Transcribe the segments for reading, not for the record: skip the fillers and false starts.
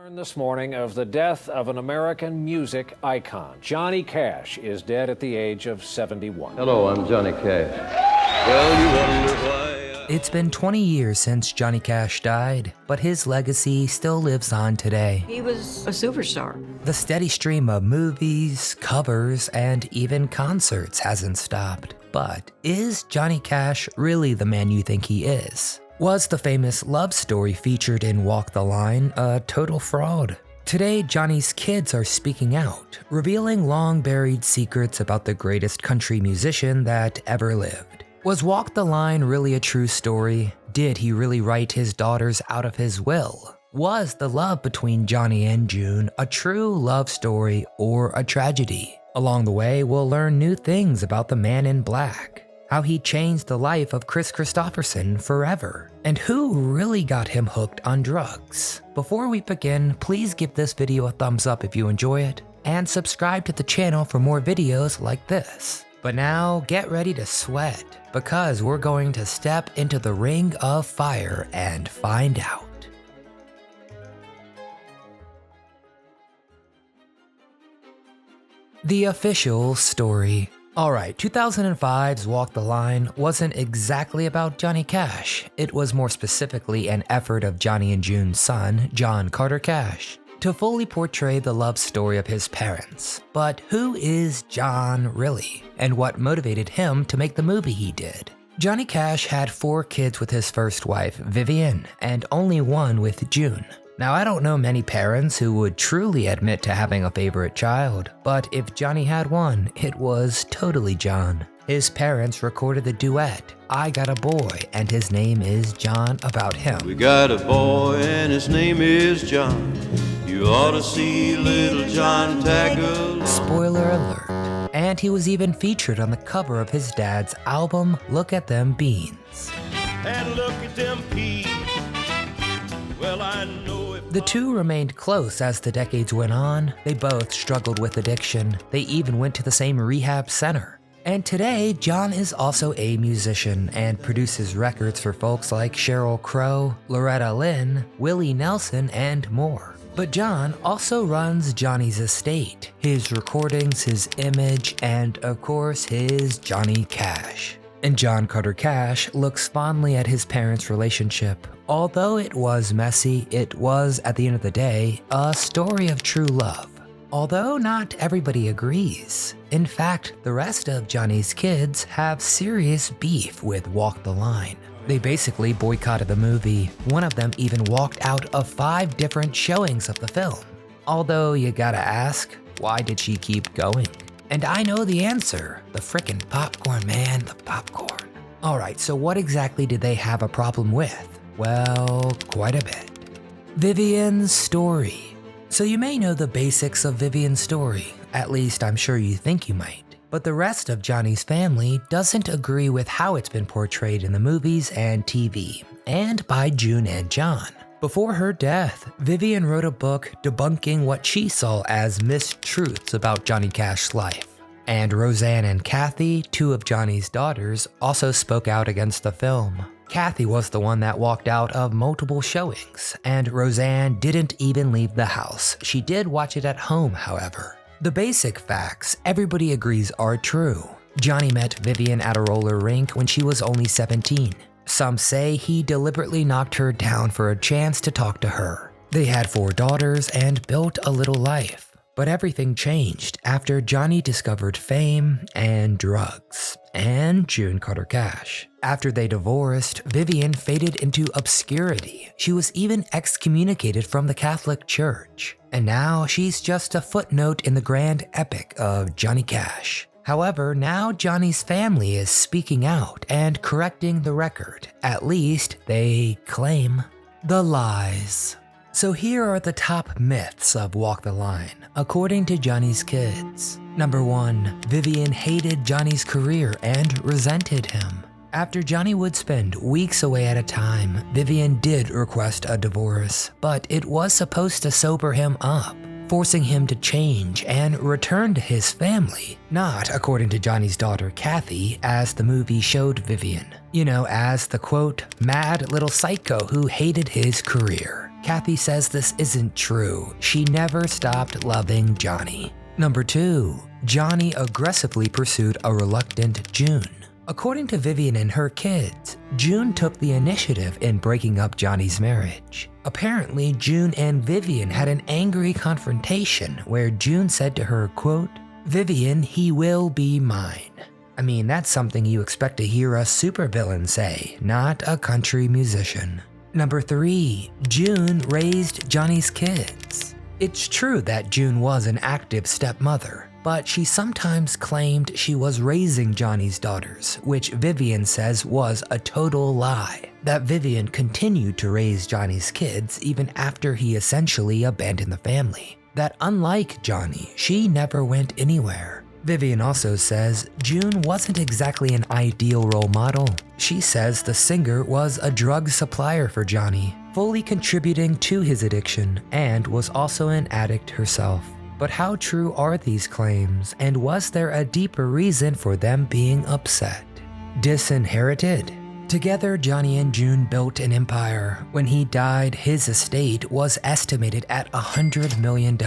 Learned this morning of the death of an American music icon. Johnny Cash is dead at the age of 71. Hello, I'm Johnny Cash. Well, you wonder why. It's been 20 years since Johnny Cash died, but his legacy still lives on today. He was a superstar. The steady stream of movies, covers, and even concerts hasn't stopped. But is Johnny Cash really the man you think he is? Was the famous love story featured in Walk the Line a total fraud? Today, Johnny's kids are speaking out, revealing long-buried secrets about the greatest country musician that ever lived. Was Walk the Line really a true story? Did he really write his daughters out of his will? Was the love between Johnny and June a true love story or a tragedy? Along the way, we'll learn new things about the Man in Black, how he changed the life of Chris Christopherson forever, and who really got him hooked on drugs. Before we begin, please give this video a thumbs up if you enjoy it, and subscribe to the channel for more videos like this. But now, get ready to sweat, because we're going to step into the ring of fire and find out. The official story. Alright, 2005's Walk the Line wasn't exactly about Johnny Cash. It was more specifically an effort of Johnny and June's son, John Carter Cash, to fully portray the love story of his parents. But who is John really? And what motivated him to make the movie he did? Johnny Cash had 4 kids with his first wife, Vivian, and only one with June. Now, I don't know many parents who would truly admit to having a favorite child, but if Johnny had one, it was totally John. His parents recorded the duet, I Got a Boy, and his name is John, about him. We got a boy and his name is John. You ought to see little John tag along. Spoiler alert. And he was even featured on the cover of his dad's album, Look at Them Beans. And look at them peas. Well, I know if The two remained close as the decades went on. They both struggled with addiction. They even went to the same rehab center. And today, John is also a musician and produces records for folks like Sheryl Crow, Loretta Lynn, Willie Nelson, and more. But John also runs Johnny's estate, his recordings, his image, and of course, his Johnny Cash. And John Carter Cash looks fondly at his parents' relationship. Although it was messy, it was, at the end of the day, a story of true love. Although not everybody agrees. In fact, the rest of Johnny's kids have serious beef with Walk the Line. They basically boycotted the movie. One of them even walked out of 5 different showings of the film. Although you gotta ask, why did she keep going? And I know the answer. The frickin' popcorn, man, the popcorn. Alright, so what exactly did they have a problem with? Well, quite a bit. Vivian's story. So you may know the basics of Vivian's story. At least I'm sure you think you might. But the rest of Johnny's family doesn't agree with how it's been portrayed in the movies and TV, and by June and John. Before her death, Vivian wrote a book debunking what she saw as mistruths about Johnny Cash's life. And Roseanne and Kathy, 2 of Johnny's daughters, also spoke out against the film. Kathy was the one that walked out of multiple showings, and Roseanne didn't even leave the house. She did watch it at home, however. The basic facts everybody agrees are true. Johnny met Vivian at a roller rink when she was only 17. Some say he deliberately knocked her down for a chance to talk to her. They had 4 daughters and built a little life. But everything changed after Johnny discovered fame and drugs, and June Carter Cash. After they divorced, Vivian faded into obscurity. She was even excommunicated from the Catholic Church. And now she's just a footnote in the grand epic of Johnny Cash. However, now Johnny's family is speaking out and correcting the record. At least, they claim. The lies. So here are the top myths of Walk the Line, according to Johnny's kids. Number 1, Vivian hated Johnny's career and resented him. After Johnny would spend weeks away at a time, Vivian did request a divorce, but it was supposed to sober him up, forcing him to change and return to his family, not according to Johnny's daughter Kathy, as the movie showed Vivian. You know, as the quote, mad little psycho who hated his career. Kathy says this isn't true. She never stopped loving Johnny. Number 2. Johnny aggressively pursued a reluctant June. According to Vivian and her kids, June took the initiative in breaking up Johnny's marriage. Apparently, June and Vivian had an angry confrontation where June said to her, quote, "Vivian, he will be mine." I mean, that's something you expect to hear a supervillain say, not a country musician. Number 3. June raised Johnny's kids. It's true that June was an active stepmother, but she sometimes claimed she was raising Johnny's daughters, which Vivian says was a total lie. That Vivian continued to raise Johnny's kids even after he essentially abandoned the family. That unlike Johnny, she never went anywhere. Vivian also says June wasn't exactly an ideal role model. She says the singer was a drug supplier for Johnny, fully contributing to his addiction, and was also an addict herself. But how true are these claims, and was there a deeper reason for them being upset? Disinherited. Together, Johnny and June built an empire. When he died, his estate was estimated at $100 million.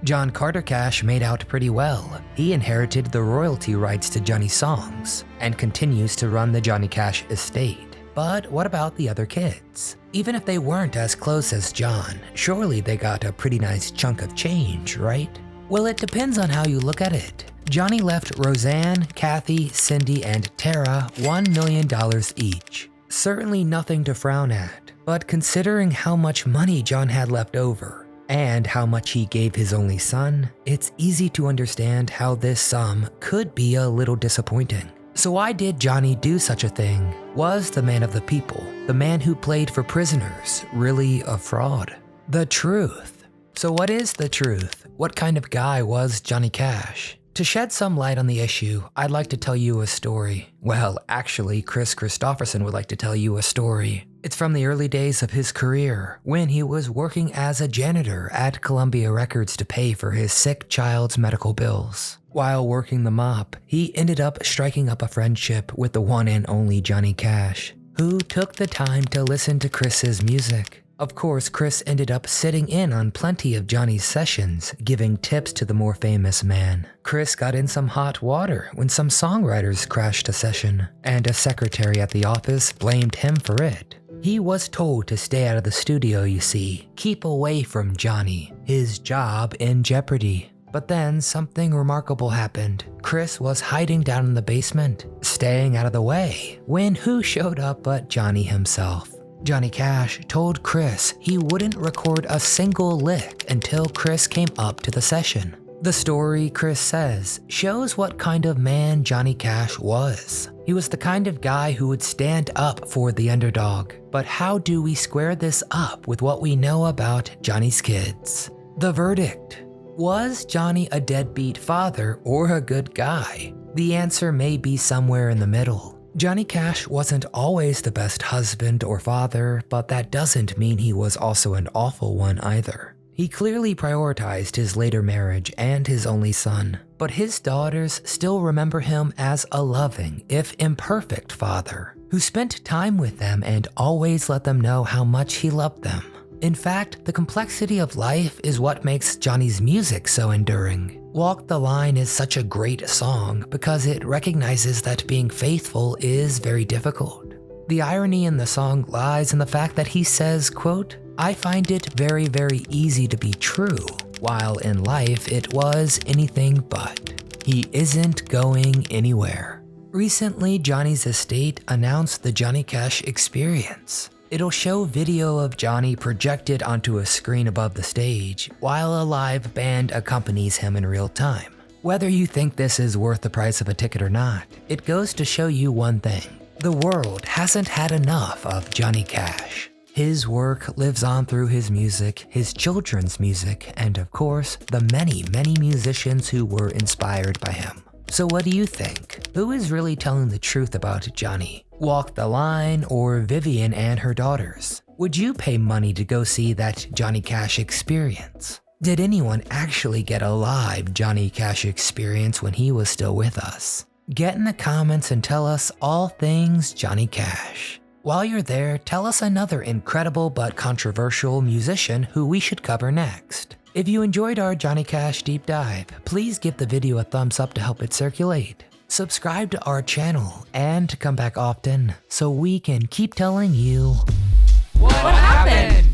John Carter Cash made out pretty well. He inherited the royalty rights to Johnny's songs and continues to run the Johnny Cash estate. But what about the other kids? Even if they weren't as close as John, surely they got a pretty nice chunk of change, right? Well, it depends on how you look at it. Johnny left Roseanne, Kathy, Cindy, and Tara $1 million each. Certainly nothing to frown at, but considering how much money John had left over, and how much he gave his only son, it's easy to understand how this sum could be a little disappointing. So why did Johnny do such a thing? Was the man of the people, the man who played for prisoners, really a fraud? The truth. So what is the truth? What kind of guy was Johnny Cash? To shed some light on the issue, I'd like to tell you a story. Well, actually, Chris Christopherson would like to tell you a story. It's from the early days of his career, when he was working as a janitor at Columbia Records to pay for his sick child's medical bills. While working the mop, he ended up striking up a friendship with the one and only Johnny Cash, who took the time to listen to Chris's music. Of course, Chris ended up sitting in on plenty of Johnny's sessions, giving tips to the more famous man. Chris got in some hot water when some songwriters crashed a session, and a secretary at the office blamed him for it. He was told to stay out of the studio, you see, keep away from Johnny, his job in jeopardy. But then something remarkable happened. Chris was hiding down in the basement, staying out of the way, when who showed up but Johnny himself? Johnny Cash told Chris he wouldn't record a single lick until Chris came up to the session. The story, Chris says, shows what kind of man Johnny Cash was. He was the kind of guy who would stand up for the underdog. But how do we square this up with what we know about Johnny's kids? The verdict. Was Johnny a deadbeat father or a good guy? The answer may be somewhere in the middle. Johnny Cash wasn't always the best husband or father, but that doesn't mean he was also an awful one either. He clearly prioritized his later marriage and his only son, but his daughters still remember him as a loving, if imperfect, father who spent time with them and always let them know how much he loved them. In fact, the complexity of life is what makes Johnny's music so enduring. Walk the Line is such a great song because it recognizes that being faithful is very difficult. The irony in the song lies in the fact that he says, quote, "I find it very, very easy to be true, while in life it was anything but. He isn't going anywhere." Recently, Johnny's estate announced the Johnny Cash Experience. It'll show video of Johnny projected onto a screen above the stage, while a live band accompanies him in real time. Whether you think this is worth the price of a ticket or not, it goes to show you one thing. The world hasn't had enough of Johnny Cash. His work lives on through his music, his children's music, and of course, the many, many musicians who were inspired by him. So what do you think? Who is really telling the truth about Johnny? Walk the Line or Vivian and her daughters? Would you pay money to go see that Johnny Cash Experience? Did anyone actually get a live Johnny Cash Experience when he was still with us? Get in the comments and tell us all things Johnny Cash. While you're there, tell us another incredible but controversial musician who we should cover next. If you enjoyed our Johnny Cash deep dive, please give the video a thumbs up to help it circulate. Subscribe to our channel and come back often so we can keep telling you What happened?